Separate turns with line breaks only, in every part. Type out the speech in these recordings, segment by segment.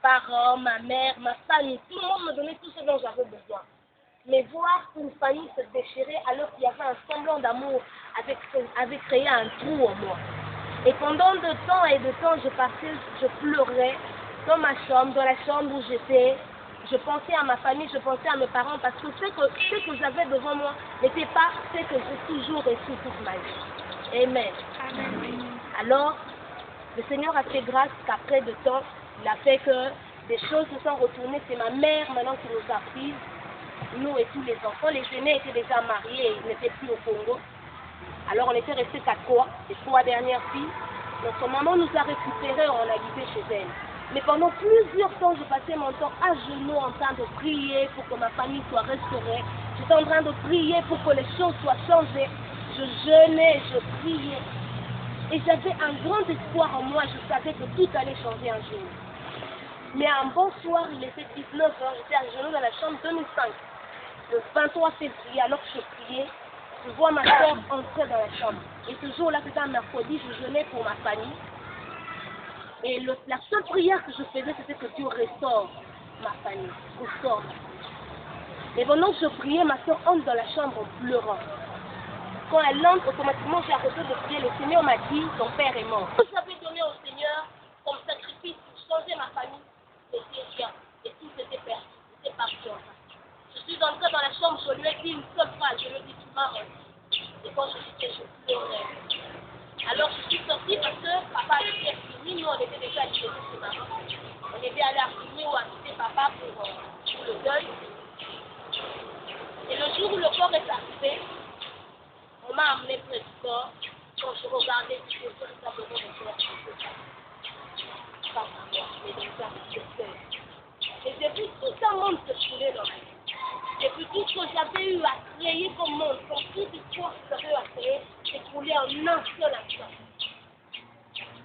parents, ma mère, ma famille, tout le monde me donnait tout ce dont j'avais besoin. Mais voir une famille se déchirer alors qu'il y avait un semblant d'amour avait créé un trou en moi. Et pendant de temps et de temps, je pleurais dans ma chambre, dans la chambre où j'étais. Je pensais à ma famille, je pensais à mes parents parce que ce que j'avais devant moi n'était pas ce que j'ai toujours reçu toute ma vie. Amen. Amen. Alors, le Seigneur a fait grâce qu'après de temps, il a fait que des choses se sont retournées. C'est ma mère maintenant qui nous a prises, nous et tous les enfants. Les aînés étaient déjà mariés et ils n'étaient plus au Congo. Alors on était restés qu'à les 3 dernières filles. Notre maman nous a récupérés, on a habité chez elle. Mais pendant plusieurs temps, je passais mon temps à genoux en train de prier pour que ma famille soit restaurée. J'étais en train de prier pour que les choses soient changées. Je jeûnais, je priais. Et j'avais un grand espoir en moi. Je savais que tout allait changer un jour. Mais un bon soir, il était 19h, j'étais à genoux dans la chambre 2005. Le 23 février, alors que je priais, je vois ma soeur entrer dans la chambre. Et ce jour-là, c'était un mercredi, je jeûnais pour ma famille. Et la seule prière que je faisais, c'était que Dieu restaure ma famille, restaure ma famille. Et pendant que je priais, ma soeur entre dans la chambre en pleurant. Quand elle entre, automatiquement, j'ai arrêté de prier. Le Seigneur m'a dit, ton père est mort. Tout j'avais donné au Seigneur comme sacrifice pour changer ma famille, c'était rien. Et tout était perdu, c'était parti en fait. Je suis entrée dans la chambre, je lui ai dit une seule phrase, je lui ai dit, tu m'as rendu. Et quand je quittais, je pleurais. Alors je suis sortie parce que papa était fini, nous on était déjà allés chez maman. On était allés à Fini ou à quitter papa pour le deuil. Et le jour où le corps est arrivé, on m'a amené près du corps. Quand je regardais, je faisais véritablement le corps. Pas à moi, mais les gens. Et j'ai vu tout un monde se couler dans la vie. J'ai vu tout ce que j'avais eu à créer comme monde, comme toute histoire que j'avais eu à créer, s'écrouler en un seul instant.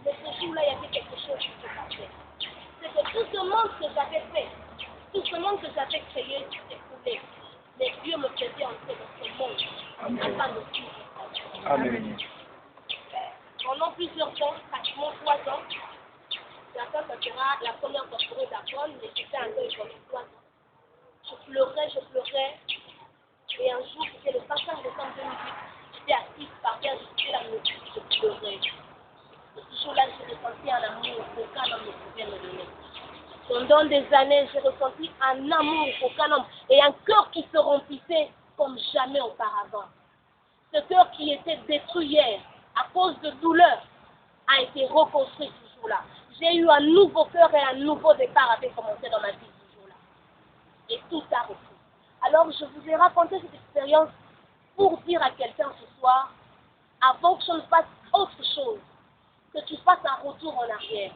Mais ce jour-là, il y avait quelque chose qui se passait. C'est que tout ce monde que j'avais fait, tout ce monde que j'avais créé, s'écoulait. Mais Dieu me faisait entrer dans ce monde, afin de vivre. Amen. Pendant plusieurs temps, pratiquement 3 ans, ça sera la première fois pour d'apprendre, mais j'étais un peu pendant 3 ans. Je pleurais, et un jour, c'était le 25 décembre 2008, j'étais assise par terre, j'étais la musique, je pleurais. Et ce jour-là, j'ai ressenti un amour qu'aucun homme ne pouvait me donner. Pendant des années, j'ai ressenti un amour qu'aucun homme, et un cœur qui se remplissait comme jamais auparavant. Ce cœur qui était détruit hier, à cause de douleur, a été reconstruit ce jour-là. J'ai eu un nouveau cœur et un nouveau départ avait commencé dans ma vie ce jour-là. Et tout a repris. Alors je vous ai raconté cette expérience pour dire à quelqu'un ce soir, avant que je ne fasse autre chose, que tu fasses un retour en arrière.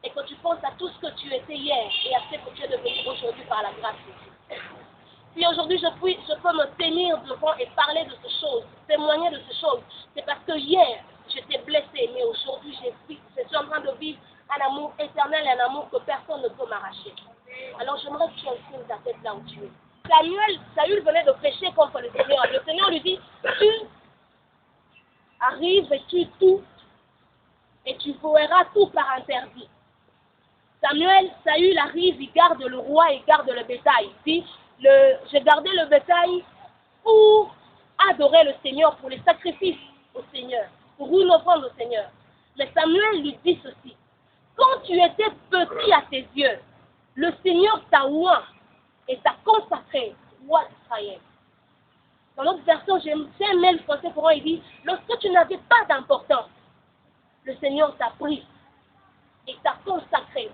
Et que tu penses à tout ce que tu étais hier et à ce que tu es devenu aujourd'hui par la grâce de Dieu. Si aujourd'hui je peux me tenir devant et parler de ces choses, témoigner de ces choses, c'est parce que hier j'étais blessée, mais aujourd'hui je suis en train de vivre un amour éternel, un amour que personne ne peut m'arracher. Alors j'aimerais que tu inclines ta tête là où tu es. Saül venait de pécher contre le Seigneur. Le Seigneur lui dit, tu arrives et tu tout, et tu verras tout par interdit. Saül arrive, il garde le roi, il garde le bétail. Il dit, j'ai gardé le bétail pour adorer le Seigneur, pour les sacrifices au Seigneur, pour une offrande au Seigneur. Mais Samuel lui dit ceci, quand tu étais petit à tes yeux, le Seigneur t'a oint et t'a consacré roi d'Israël. Dans l'autre version, j'aime le français pour moi, il dit, lorsque tu n'avais pas d'importance, le Seigneur t'a pris et t'a consacré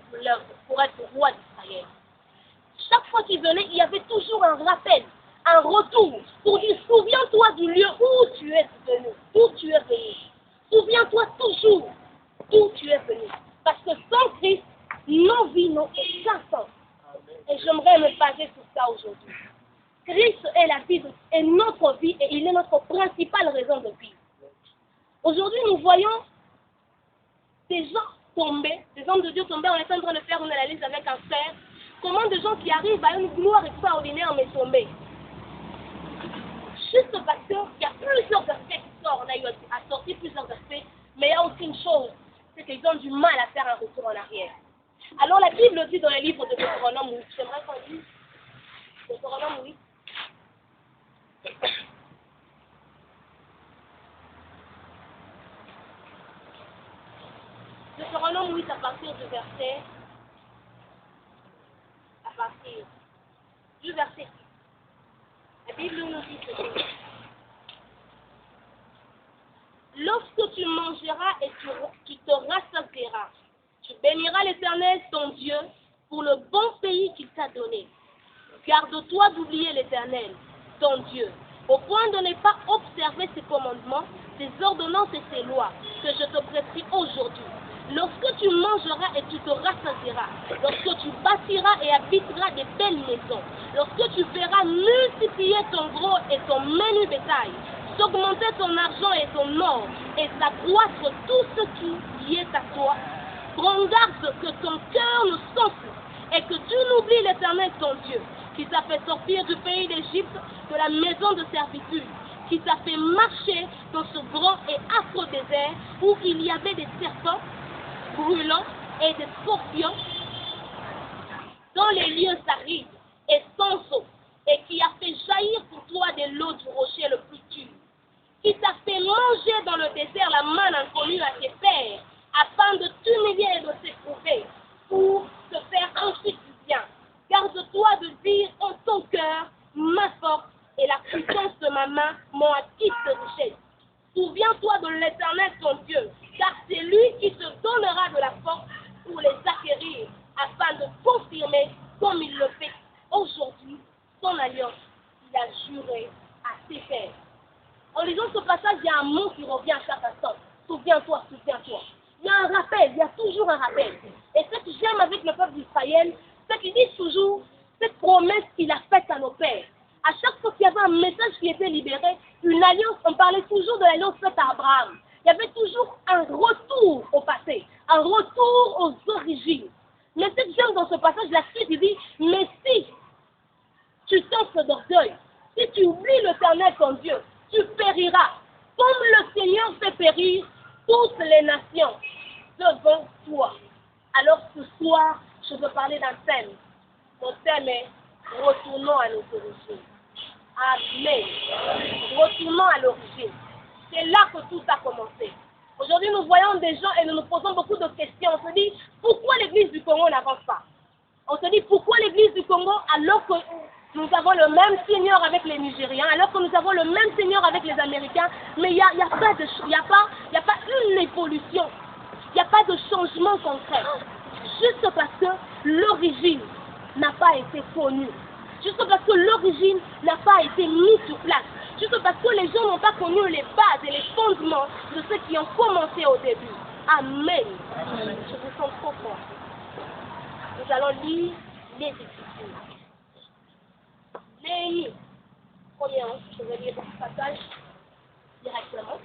pour être roi d'Israël. Chaque fois qu'il venait, il y avait toujours un rappel, un retour, pour dire, souviens-toi du lieu où tu es venu, d'où tu es venu. Souviens-toi toujours d'où tu es venu. Parce que sans Christ, nos vies n'ont aucun sens. Et j'aimerais me baser sur ça aujourd'hui. Christ est la vie, est notre vie et il est notre principale raison de vivre. Aujourd'hui, nous voyons des gens tomber, des hommes de Dieu tomber. On est en train de faire une analyse avec un frère. Comment des gens qui arrivent à une gloire extraordinaire mais tomber. Juste parce qu'il y a plusieurs aspects qui sortent. On a eu à sortir plusieurs aspects, mais il y a aussi une chose, c'est qu'ils ont du mal à faire un retour en arrière. Alors la Bible dit dans le livre de Deutéronome 8, j'aimerais qu'on lise Deutéronome 8. Deutéronome 8 à partir du verset 6. La Bible nous dit ceci. Lorsque tu mangeras et tu te rassasieras, tu béniras l'Éternel ton Dieu pour le bon pays qu'il t'a donné. Garde-toi d'oublier l'Éternel ton Dieu, au point de ne pas observer ses commandements, ses ordonnances et ses lois que je te prescris aujourd'hui. Lorsque tu mangeras et tu te rassasieras, lorsque tu bâtiras et habiteras des belles maisons, lorsque tu verras multiplier ton gros et ton menu bétail, s'augmenter ton argent et ton or, et s'accroître tout ce qui est à toi, prends garde que ton cœur ne s'enfle, et que tu n'oublies l'Éternel ton Dieu, qui t'a fait sortir du pays d'Égypte, de la maison de servitude, qui t'a fait marcher dans ce grand et affreux désert, où il y avait des serpents brûlants et des scorpions dans les lieux arides et sans eau, et qui a fait jaillir pour toi de l'eau du rocher le plus dur, qui t'a fait manger dans le désert la manne inconnue à tes pères, afin de t'humilier et de t'éprouver, pour te faire ensuite du bien. Garde-toi de dire en ton cœur, ma force et la puissance de ma main m'ont acquis de richesse. Souviens-toi de l'Éternel ton Dieu, car c'est lui qui te donnera de la force pour les acquérir, afin de confirmer, comme il le fait aujourd'hui, son alliance qu'il a juré à ses pères. En lisant ce passage, il y a un mot qui revient à chaque instant. Souviens-toi, souviens-toi. Il y a un rappel, il y a toujours un rappel. Et ce que j'aime avec le peuple d'Israël, c'est qu'il dit toujours cette promesse qu'il a faite à nos pères. À chaque fois qu'il y avait un message qui était libéré, une alliance, on parlait toujours de l'alliance faite à Abraham. Il y avait toujours un retour au passé, un retour aux origines. Mais ce que j'aime dans ce passage, la suite, il dit, mais si tu t'enfles d'orgueil, si tu oublies l'Éternel ton Dieu, tu périras, comme le Seigneur fait périr toutes les nations devant toi. Alors ce soir, je veux parler d'un thème. Mon thème est retournons à nos origines. Amen. Retournons à l'origine. C'est là que tout a commencé. Aujourd'hui, nous voyons des gens et nous nous posons beaucoup de questions. On se dit, pourquoi l'église du Congo n'avance pas? On se dit, pourquoi l'église du Congo, alors que nous avons le même Seigneur avec les Nigériens, alors que nous avons le même Seigneur avec les Américains, mais il n'y a pas une évolution, il n'y a pas de changement concret. Juste parce que l'origine n'a pas été connue, juste parce que l'origine n'a pas été mise sur place, juste parce que les gens n'ont pas connu les bases et les fondements de ceux qui ont commencé au début. Amen. Je vous sens trop fort. Nous allons lire les Écritures. Néhémie, premièrement, je vais lire ce passage directement.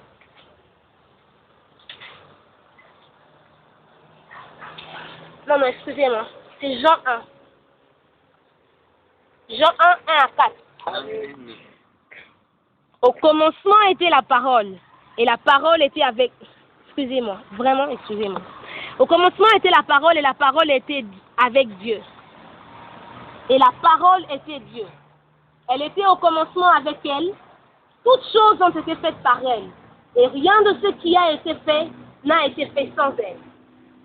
Non, excusez-moi. C'est Jean 1. Jean 1, 1 à 4. Au commencement était la parole, et la parole était avec... Excusez-moi, vraiment, excusez-moi. Au commencement était la parole, et la parole était avec Dieu. Et la parole était Dieu. Elle était au commencement avec elle. Toutes choses ont été faites par elle. Et rien de ce qui a été fait n'a été fait sans elle.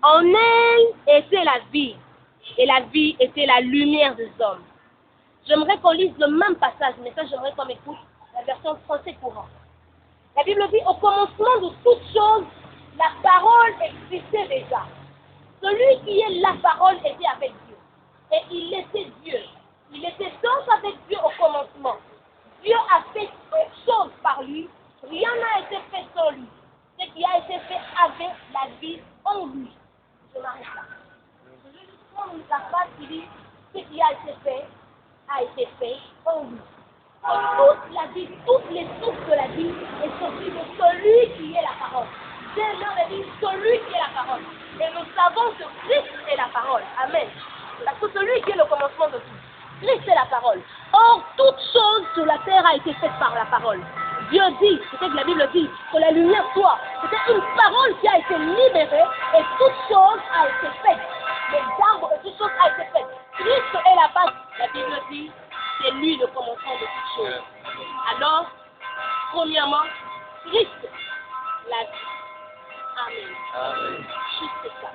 En elle était la vie. Et la vie était la lumière des hommes. J'aimerais qu'on lise le même passage, mais ça j'aimerais qu'on écoute la version français courant. La Bible dit, au commencement de toutes choses, la parole existait déjà. Celui qui est la parole était avec Dieu. Et il était Dieu. Il était donc avec Dieu au commencement. Dieu a fait toutes choses par lui. Rien n'a été fait sans lui. Ce qui a été fait avec la vie en lui. Je m'arrête là. Je vais juste prendre une phrase qui dit, ce qui a été fait en lui. Toute la vie, toutes les sources de la vie est sortie de celui qui est la parole. J'aimerais dire celui qui est la parole. Et nous savons que Christ est la parole. Amen. Parce que celui qui est le commencement de tout. Christ est la parole. Or, toute chose sur la terre a été faite par la parole. Dieu dit, c'est ce que la Bible dit, que la lumière soit. C'était une parole qui a été libérée et toute chose a été faite. les arbres et toutes choses a été faite. Christ est la base. La Bible dit, c'est lui le commencement de toutes choses. Alors, premièrement, Christ l'a dit. Amen.
Amen.
Juste ça.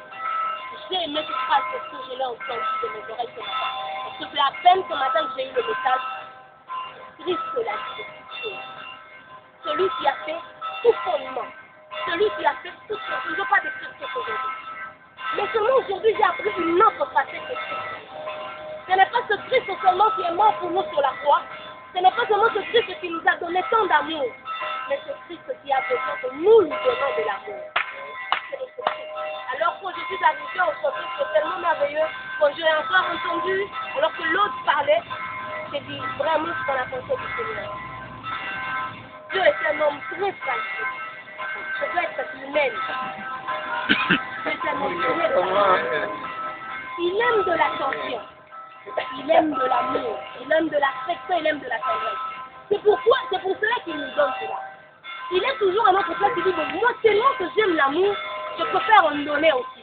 J'ai aimé cette phrase parce que je l'ai entendue de mes oreilles ce matin. Parce que c'est à peine ce matin que j'ai eu le message. Christ l'a dit de toutes choses. Celui qui a fait tout fondement. Celui qui a fait toutes choses. Je ne veux pas décrire ce aujourd'hui. Mais seulement aujourd'hui, j'ai appris une autre facette de Christ. Ce n'est pas ce Christ seulement qui est mort pour nous sur la croix. Ce n'est pas seulement ce Christ qui nous a donné tant d'amour. Mais ce Christ qui a besoin que nous lui donnons de l'amour. Alors quand je suis arrivée au chapitre, c'est tellement merveilleux. Quand j'ai encore entendu, alors que l'autre parlait, j'ai dit vraiment c'est dans la pensée du Seigneur. Dieu est un homme très fragile. Je dois être humaine. Dieu est un homme très fragile. Il aime de l'attention. Il aime de l'amour. Il aime de l'affection. Il aime de la tendresse. C'est pour cela qu'il nous donne cela. Il est toujours à notre place, il dit, moi tellement que j'aime l'amour, je préfère en donner aussi.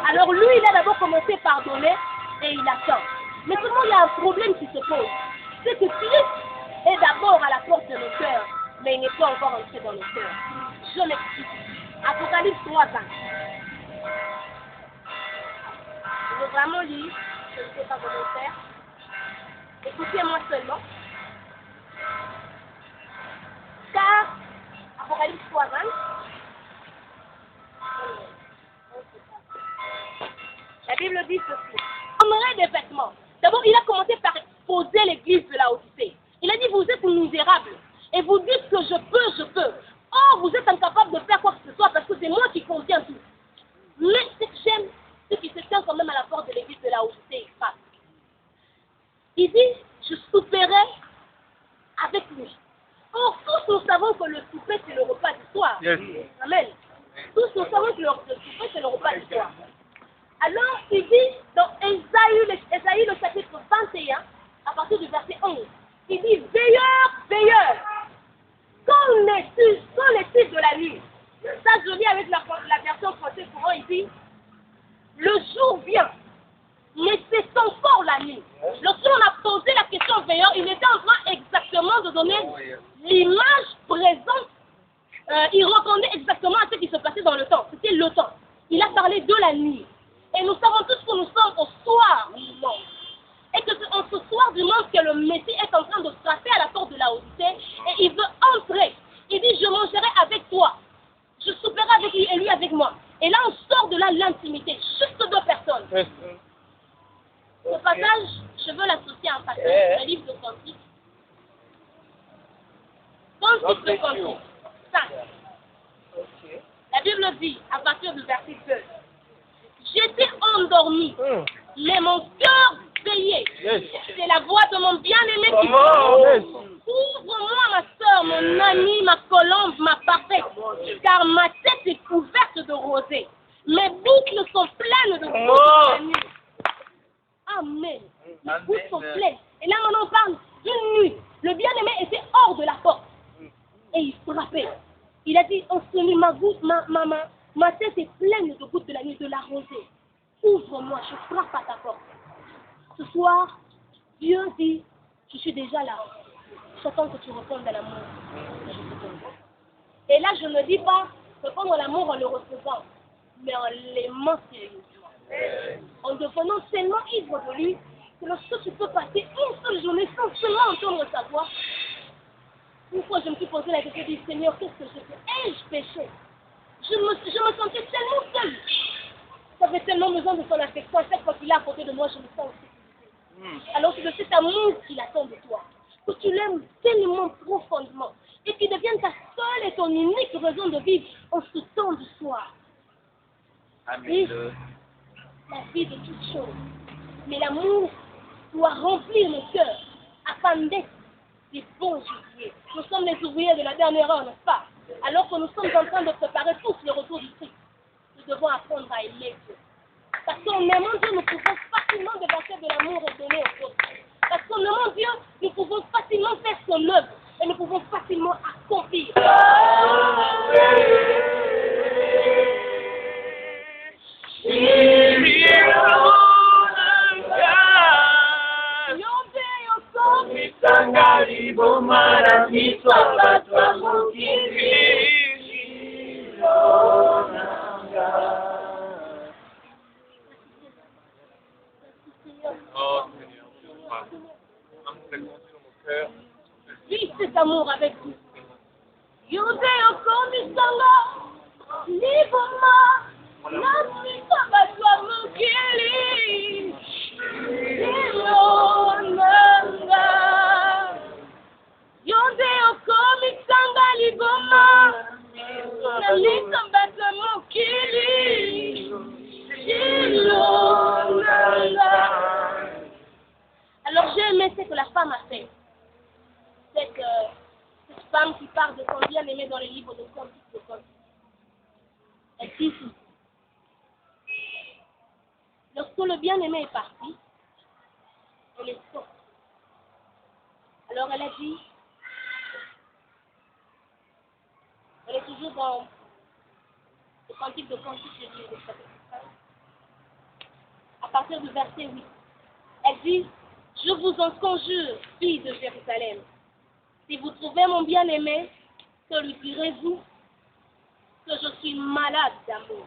Alors lui, il a d'abord commencé par donner et il attend. Mais seulement il y a un problème qui se pose. C'est que Christ est d'abord à la porte de nos cœurs, mais il n'est pas encore entré dans nos cœurs. Je m'explique. Apocalypse 3, 20. Je veux vraiment lire, je ne sais pas comment faire. Écoutez-moi seulement. Car, Apocalypse 3, 20. La Bible dit ceci. J'aimerais des vêtements. D'abord, il a commencé par exposer l'église de la Odyssée. Il a dit, vous êtes misérables. Et vous dites que je peux. Or, vous êtes incapable de faire quoi que ce soit parce que c'est moi qui contiens tout. Mais ce que j'aime, c'est qu'il se tient quand même à la porte de l'église de la Odyssée. Il dit, je souperai avec lui. Or, tous nous savons que le souper, c'est le repas du soir.
Yes.
Amen. Tous nous savons que le souper, c'est le repas du soir. Alors, il dit dans Ésaïe le chapitre 21, à partir du verset 11, il dit, veilleur, quand les de la nuit. Ça, je lis avec la version française courant, il dit, le jour vient, mais c'est encore la nuit. Lorsqu'on a posé la question veilleur, il était en train exactement de donner l'image présente. Il répondait exactement à ce qui se passait dans le temps. C'était le temps. Il a parlé de la nuit. Et nous savons tous que nous sommes au soir du monde. Et que c'est en ce soir du monde que le Messie est en train de frapper à la porte de la Odyssée. Et il veut entrer. Il dit, je mangerai avec toi. Je souperai avec lui et lui avec moi. Et là, on sort de là l'intimité. Juste deux personnes. Ce passage, je veux l'associer à un passage. Le livre de Cantique. Cantique de Cantique. 5. La Bible dit, à partir du verset 2, j'étais endormi, mais mon cœur veillait. C'est la voix de mon bien-aimé qui parle. Ouvre-moi, ma soeur, mon amie, ma colombe, ma parfaite, car ma tête est couverte de rosée. Mes boucles sont pleines de rosée de la nuit. Amen. Les boucles sont pleines. Et là, maintenant, on parle d'une nuit. Le bien-aimé était hors de la porte. Et il frappait. Il a dit, en ce nuit, ma tête est pleine de gouttes de la nuit, de la rosée. Ouvre-moi, je frappe à ta porte. Ce soir, Dieu dit, je suis déjà là. J'attends que tu répondes à l'amour. Et là, je ne dis pas répondre à l'amour en le recevant, mais en l'aimant sérieusement. En devenant tellement ivre de lui, que lorsque tu peux passer une seule journée sans seulement entendre sa voix. Une fois, je me suis posé la question, je me suis dit, Seigneur, qu'est-ce que je fais? Ai-je péché? Je me sentais tellement seule. J'avais tellement besoin de son affection. À chaque fois qu'il est à côté de moi, je me sens aussi. Alors c'est de cet amour qu'il attend de toi. Que tu l'aimes tellement profondément. Et qu'il devienne ta seule et ton unique raison de vivre en ce temps du soir. Et la vie de toutes choses. Mais l'amour doit remplir mon cœur afin d'être des bons ouvriers. Nous sommes les ouvriers de la dernière heure, n'est-ce pas? Alors que nous sommes en train de préparer tous le retour du Christ. Nous devons apprendre à aimer Dieu. Parce qu'en aimant Dieu, nous pouvons facilement déverser de l'amour et donner aux autres. Parce qu'en aimant Dieu, nous pouvons facilement faire son œuvre et nous pouvons facilement accomplir.
Here misanga twa mokili Shilonanga.
Oh Seigneur, amour est grandi dans mon cœur.
Vis cet amour avec vous. Yonde okomisanga, liboma, namisanga twa mokili Shilonanga. Yonde okomisanga liboma, namisanga twa mokili Shilonanga. Alors j'ai aimé ce que la femme a fait. Cette femme qui parle de son bien-aimé dans le livre de Cantique de Cantique. Elle dit ici, lorsque le bien-aimé est parti, elle est sortie. Alors elle a dit, elle est toujours dans le Cantique de Cantique, le livre de Cantique, à partir du verset 8. Elle dit, je vous en conjure, filles de Jérusalem, si vous trouvez mon bien-aimé, que lui direz-vous que je suis malade d'amour.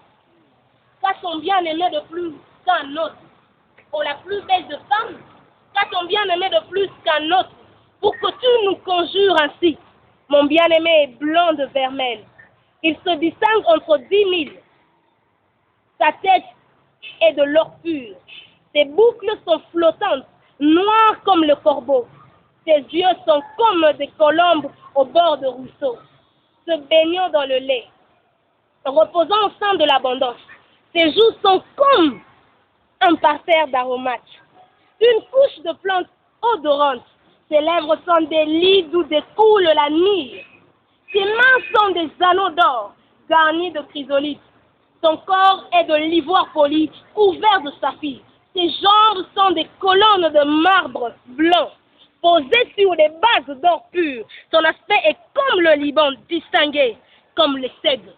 Qu'a ton bien-aimé de plus qu'un autre, ou la plus belle de femmes, qu'a ton bien-aimé de plus qu'un autre, pour que tu nous conjures ainsi. Mon bien-aimé est blanc de vermeil. Il se distingue entre 10 000. Sa tête est de l'or pur. Ses boucles sont flottantes, noires comme le corbeau. Ses yeux sont comme des colombes au bord de ruisseaux, se baignant dans le lait, reposant au sein de l'abondance. Ses joues sont comme un parterre d'aromates, une couche de plantes odorantes. Ses lèvres sont des lits d'où découle la myrrhe. Ses mains sont des anneaux d'or garnis de chrysolites. Son corps est de l'ivoire poli, couvert de saphir. Ses jambes sont des colonnes de marbre blanc, posées sur des bases d'or pur. Son aspect est comme le Liban, distingué comme les cèdres.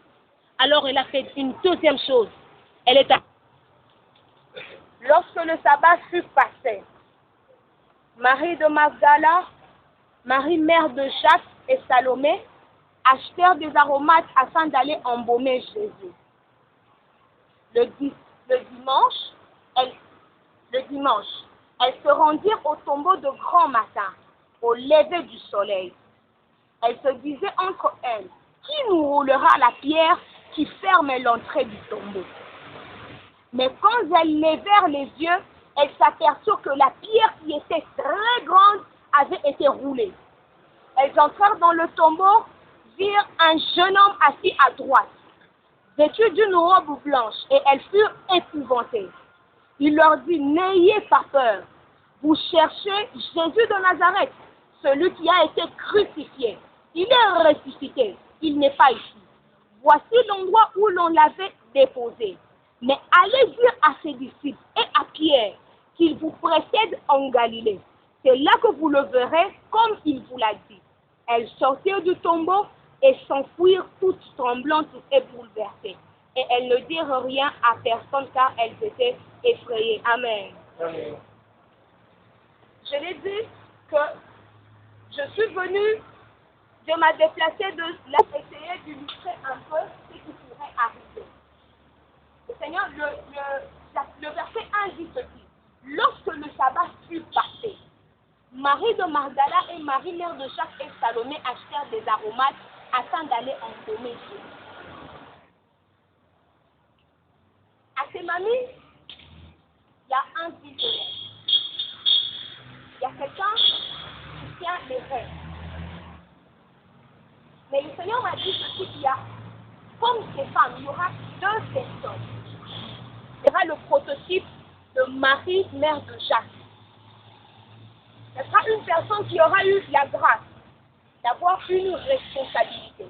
Alors elle a fait une deuxième chose. Elle est Lorsque le sabbat fut passé, Marie de Magdala, Marie mère de Jacques et Salomé achetèrent des aromates afin d'aller embaumer Jésus. Le dimanche, elles se rendirent au tombeau de grand matin, au lever du soleil. Elles se disaient entre elles, qui nous roulera la pierre qui ferme l'entrée du tombeau? Mais quand elles levèrent les yeux, elles s'aperçurent que la pierre qui était très grande avait été roulée. Elles entrèrent dans le tombeau, virent un jeune homme assis à droite, vêtu d'une robe blanche, et elles furent épouvantées. Il leur dit, n'ayez pas peur. Vous cherchez Jésus de Nazareth, celui qui a été crucifié. Il est ressuscité. Il n'est pas ici. Voici l'endroit où l'on l'avait déposé. Mais allez dire à ses disciples et à Pierre qu'il vous précède en Galilée. C'est là que vous le verrez comme il vous l'a dit. Elles sortirent du tombeau et s'enfuirent toutes tremblantes et bouleversées. Et elles ne dirent rien à personne car elles étaient effrayées. Amen.
Amen.
Je l'ai dit que je suis venue, je m'ai déplacée de là, essayer d'illustrer un peu ce qui pourrait arriver. Le Seigneur, le verset 1 dit ceci. Lorsque le sabbat fut passé, Marie de Magdala et Marie mère de Jacques et Salomé achetèrent des aromates afin d'aller embaumer Jésus. À ces mamies, il y a un visionnaire. Il y a quelqu'un qui tient les rêves. Mais le Seigneur m'a dit ceci, qu'il y a, comme ces femmes, il y aura deux personnes. Il y aura le prototype de Marie, mère de Jacques. Ce sera une personne qui aura eu la grâce d'avoir une responsabilité.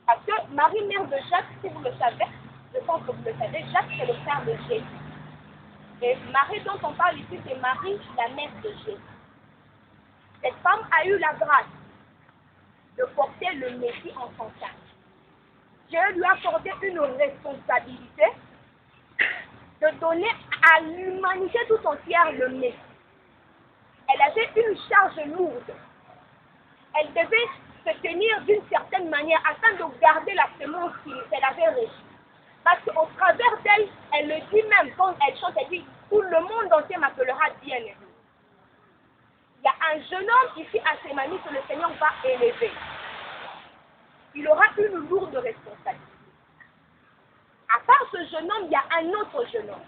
Parce que Marie, mère de Jacques, si vous le savez, je pense que vous le savez, Jacques c'est le frère de Jésus. Et Marie dont on parle ici, c'est Marie, la mère de Jésus. Cette femme a eu la grâce de porter le Messie en son sein. Dieu lui a accordé une responsabilité de donner à l'humanité tout entière le Messie. Elle avait une charge lourde elle devait se tenir d'une certaine manière afin de garder la semence qu'elle avait reçue. Parce qu'au travers d'elle, elle le dit même quand elle chante, elle dit « Tout le monde entier m'appellera bien-aimé ». Il y a un jeune homme ici à Sémanie que le Seigneur va élever. Il aura une lourde responsabilité. À part ce jeune homme, il y a un autre jeune homme.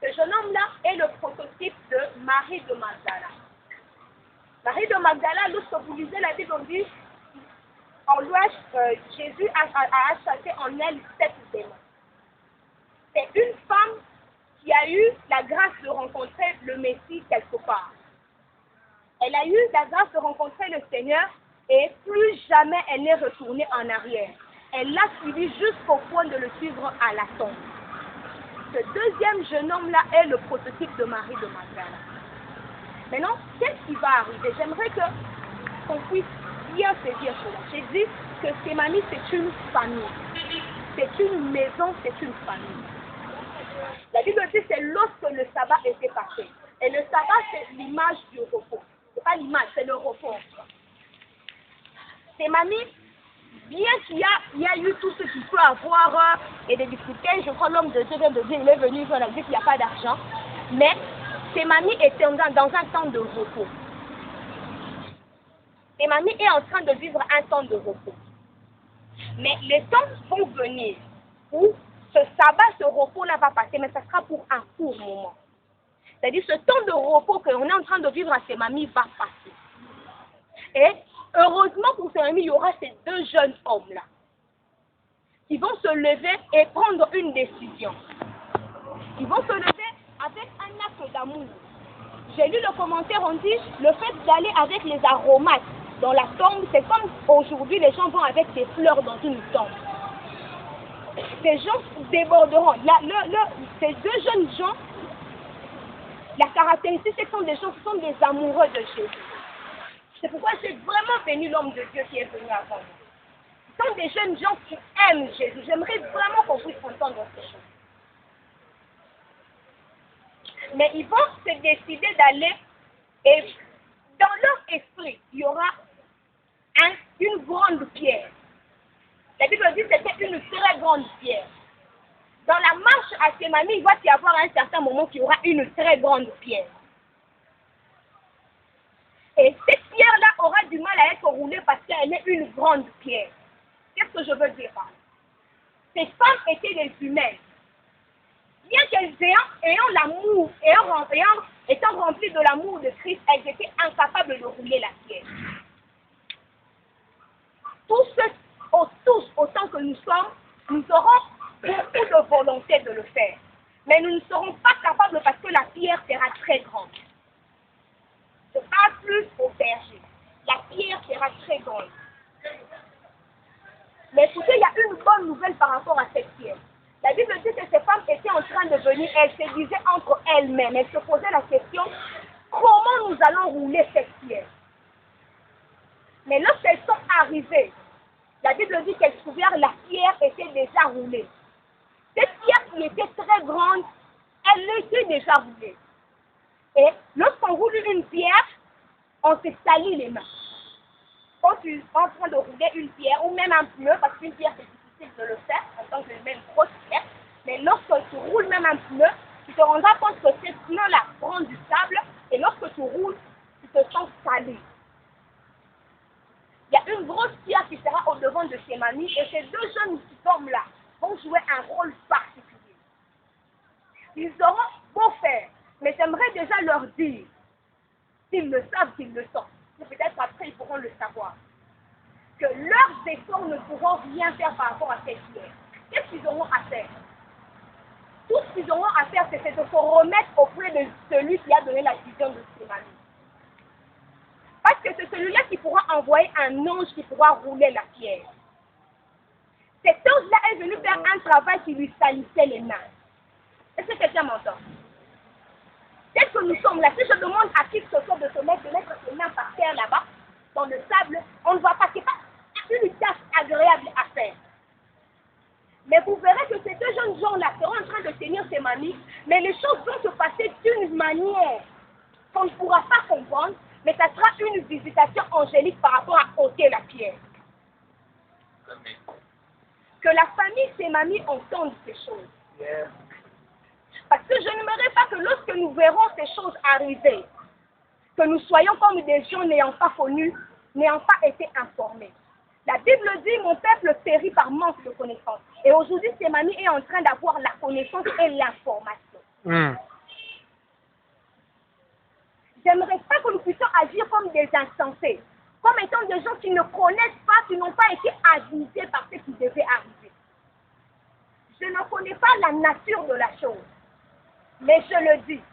Ce jeune homme-là est le prototype de Marie de Magdala. Marie de Magdala, lorsque vous lisez la Bible, on dit Jésus a chassé en elle 7 démons. C'est une femme qui a eu la grâce de rencontrer le Messie quelque part. Elle a eu la grâce de rencontrer le Seigneur et plus jamais elle n'est retournée en arrière. Elle l'a suivi jusqu'au point de le suivre à la tombe. Ce deuxième jeune homme-là est le prototype de Marie de Magdala. Maintenant, qu'est-ce qui va arriver? J'aimerais qu'on puisse bien saisir cela. J'ai dit que Sémanie, c'est une famille. C'est une maison, c'est une famille. La Bible dit que c'est lorsque le sabbat était passé. Et le sabbat, c'est l'image du repos. Ce n'est pas l'image, c'est le repos. Sémanie, bien qu'il y a eu tout ce qu'il peut avoir et des difficultés, je crois l'homme de Dieu vient de dire, il est venu, il a dit qu'il n'y a pas d'argent. Mais Sémanie était dans un temps de repos. Sémanie est en train de vivre un temps de repos. Mais les temps vont venir où ce sabbat, ce repos-là va passer, mais ça sera pour un court moment. C'est-à-dire ce temps de repos qu'on est en train de vivre à Sémanie va passer. Et heureusement pour Sémanie, il y aura ces deux jeunes hommes-là qui vont se lever et prendre une décision. Ils vont se lever avec un acte d'amour. J'ai lu le commentaire, on dit le fait d'aller avec les aromates dans la tombe, c'est comme aujourd'hui les gens vont avec des fleurs dans une tombe. Ces gens déborderont. Ces deux jeunes gens, la caractéristique, ce sont des gens qui sont des amoureux de Jésus. C'est pourquoi j'ai vraiment béni l'homme de Dieu qui est venu avant nous. Ce sont des jeunes gens qui aiment Jésus. J'aimerais vraiment qu'on puisse entendre ces choses. Mais ils vont se décider d'aller et dans leur esprit, il y aura une grande pierre. La Bible dit que c'était une très grande pierre. Dans la marche à Sémanie, il va y avoir un certain moment qu'il y aura une très grande pierre. Et cette pierre-là aura du mal à être roulée parce qu'elle est une grande pierre. Qu'est-ce que je veux dire par là? Ces femmes étaient des humaines. Bien qu'elles ayant l'amour, étant remplies de l'amour de Christ, elles étaient incapables de rouler la pierre. Tous, autant que nous sommes, nous aurons beaucoup de volonté de le faire. Mais nous ne serons pas capables parce que la pierre sera très grande. Je parle plus au berger. La pierre sera très grande. Mais écoutez, il y a une bonne nouvelle par rapport à cette pierre. La Bible dit que ces femmes étaient en train de venir, elles se disaient entre elles-mêmes, elles se posaient la question, comment nous allons rouler cette pierre? Mais lorsqu'elles sont arrivées, la Bible dit qu'elles trouvèrent la pierre était déjà roulée. Cette pierre qui était très grande, elle était déjà roulée. Et lorsqu'on roule une pierre, on se salit les mains. Quand tu es en train de rouler une pierre, ou même un pneu, parce qu'une pierre c'est difficile de le faire, en tant que même grosse pierre, mais lorsque tu roules même un pneu, tu te rendras compte que ce pneu-là prend du sable, et lorsque tu roules, tu te sens salé. Il y a une grosse pierre qui sera au devant de Sémanie, et ces deux jeunes hommes-là vont jouer un rôle particulier. Ils auront beau faire, mais j'aimerais déjà leur dire, s'ils le savent, qu'ils le sont, mais peut-être après ils pourront le savoir, que leurs efforts ne pourront rien faire par rapport à cette pierre. Qu'est-ce qu'ils auront à faire? Tout ce qu'ils auront à faire, c'est de se remettre auprès de celui qui a donné la vision de Sémanie. Parce que c'est celui-là qui pourra envoyer un ange qui pourra rouler la pierre. Cet ange-là est venu faire un travail qui lui salissait les mains. Est-ce que quelqu'un m'entend? Tel que nous sommes là, si je demande à qui que ce soit de mettre ses mains par terre là-bas, dans le sable, on ne voit pas, c'est pas une tâche agréable à faire. Mais vous verrez que ces deux jeunes gens-là seront en train de tenir ces manies, mais les choses vont se passer d'une manière qu'on ne pourra pas comprendre, mais ça sera une visitation angélique par rapport à ôter la pierre.
Amen.
Que la famille Semami entende ces choses.
Yes.
Parce que je n'aimerais pas que lorsque nous verrons ces choses arriver, que nous soyons comme des gens n'ayant pas connu, n'ayant pas été informés. La Bible dit, mon peuple périt par manque de connaissance. Et aujourd'hui, Semami est en train d'avoir la connaissance et l'information. J'aimerais pas que nous puissions agir comme des insensés, comme étant des gens qui ne connaissent pas, qui n'ont pas été avisés par ce qui devait arriver. Je ne connais pas la nature de la chose, mais je le dis.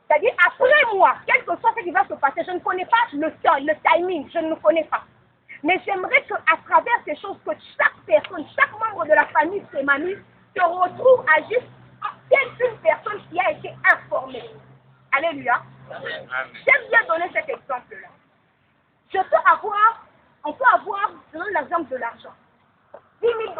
C'est-à-dire, après moi, quel que soit ce qui va se passer, je ne connais pas le temps, le timing, je ne le connais pas. Mais j'aimerais qu'à travers ces choses, que chaque personne, chaque membre de la famille Semami se retrouve à juste telle une personne qui a été informée. Alléluia.
Amen.
J'aime bien donner cet exemple-là. On peut avoir, dans l'exemple de l'argent, 10 000 $.